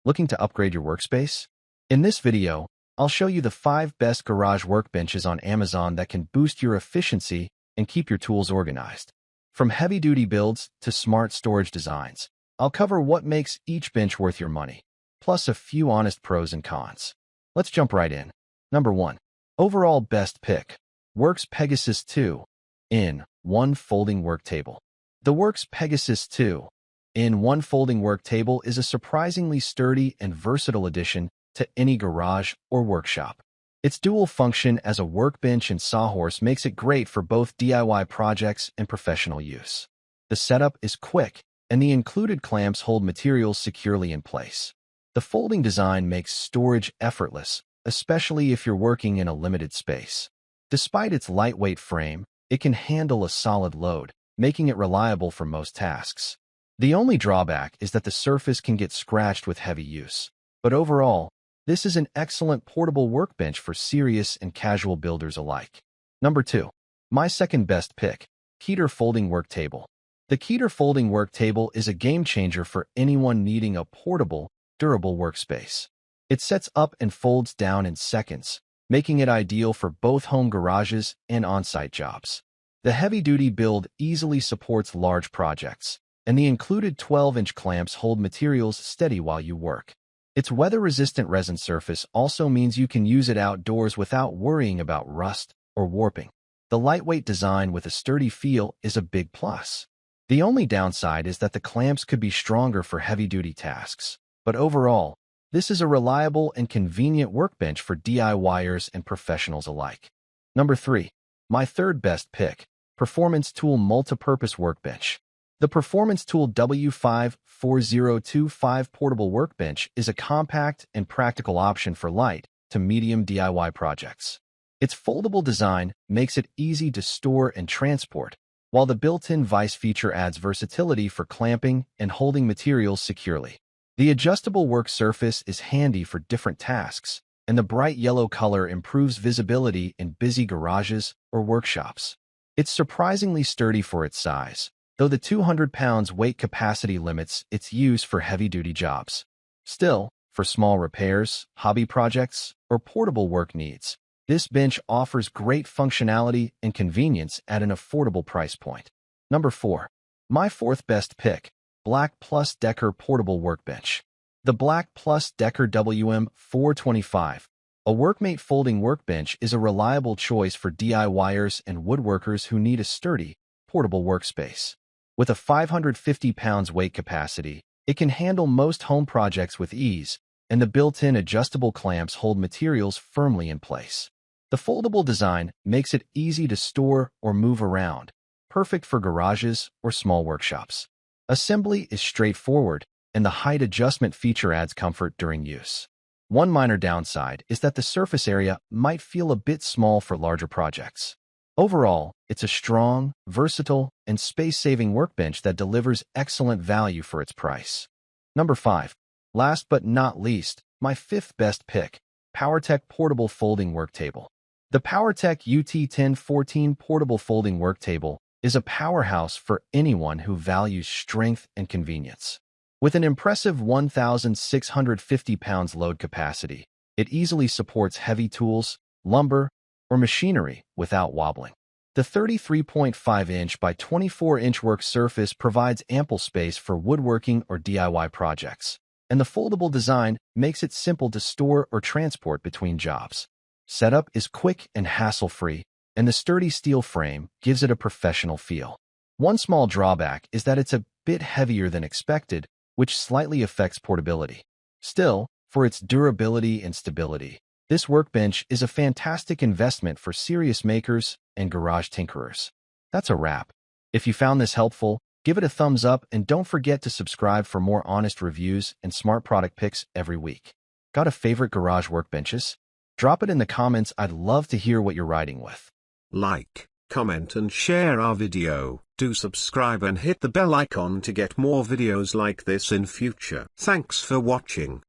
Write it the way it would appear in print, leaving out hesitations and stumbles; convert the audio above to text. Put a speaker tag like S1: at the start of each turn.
S1: Looking to upgrade your workspace? In this video, I'll show you the 5 best garage workbenches on Amazon that can boost your efficiency and keep your tools organized. From heavy-duty builds to smart storage designs, I'll cover what makes each bench worth your money, plus a few honest pros and cons. Let's jump right in. Number 1. Overall best pick. Works Pegasus 2-in-1 Folding Work Table. The Works Pegasus 2-in-1 Folding Work Table is a surprisingly sturdy and versatile addition to any garage or workshop. Its dual function as a workbench and sawhorse makes it great for both DIY projects and professional use. The setup is quick, and the included clamps hold materials securely in place. The folding design makes storage effortless, especially if you're working in a limited space. Despite its lightweight frame, it can handle a solid load, making it reliable for most tasks. The only drawback is that the surface can get scratched with heavy use. But overall, this is an excellent portable workbench for serious and casual builders alike. Number 2. My second best pick, Keter Folding Work Table. The Keter Folding Work Table is a game-changer for anyone needing a portable, durable workspace. It sets up and folds down in seconds, making it ideal for both home garages and on-site jobs. The heavy-duty build easily supports large projects, and the included 12-inch clamps hold materials steady while you work. Its weather-resistant resin surface also means you can use it outdoors without worrying about rust or warping. The lightweight design with a sturdy feel is a big plus. The only downside is that the clamps could be stronger for heavy-duty tasks, but overall, this is a reliable and convenient workbench for DIYers and professionals alike. Number 3. My third best pick, Performance Tool Multipurpose Workbench. The Performance Tool W54025 Portable Workbench is a compact and practical option for light to medium DIY projects. Its foldable design makes it easy to store and transport, while the built-in vise feature adds versatility for clamping and holding materials securely. The adjustable work surface is handy for different tasks, and the bright yellow color improves visibility in busy garages or workshops. It's surprisingly sturdy for its size, though the 200 pounds weight capacity limits its use for heavy-duty jobs. Still, for small repairs, hobby projects, or portable work needs, this bench offers great functionality and convenience at an affordable price point. Number 4. My fourth best pick, Black Plus Decker Portable Workbench. The Black Plus Decker WM425, a workmate folding workbench, is a reliable choice for DIYers and woodworkers who need a sturdy, portable workspace. With a 550 pounds weight capacity, it can handle most home projects with ease, and the built-in adjustable clamps hold materials firmly in place. The foldable design makes it easy to store or move around, perfect for garages or small workshops. Assembly is straightforward, and the height adjustment feature adds comfort during use. One minor downside is that the surface area might feel a bit small for larger projects. Overall, it's a strong, versatile, and space-saving workbench that delivers excellent value for its price. Number 5. Last but not least, my fifth best pick, PowerTech Portable Folding Work Table. The PowerTech UT1014 Portable Folding Work Table is a powerhouse for anyone who values strength and convenience. With an impressive 1,650 pounds load capacity, it easily supports heavy tools, lumber, or machinery without wobbling. The 33.5-inch by 24-inch work surface provides ample space for woodworking or DIY projects, and the foldable design makes it simple to store or transport between jobs. Setup is quick and hassle-free, and the sturdy steel frame gives it a professional feel. One small drawback is that it's a bit heavier than expected, which slightly affects portability. Still, for its durability and stability, this workbench is a fantastic investment for serious makers and garage tinkerers. That's a wrap. If you found this helpful, give it a thumbs up and don't forget to subscribe for more honest reviews and smart product picks every week. Got a favorite garage workbenches? Drop it in the comments. I'd love to hear what you're riding with.
S2: Like, comment and share our video. Do subscribe and hit the bell icon to get more videos like this in future. Thanks for watching.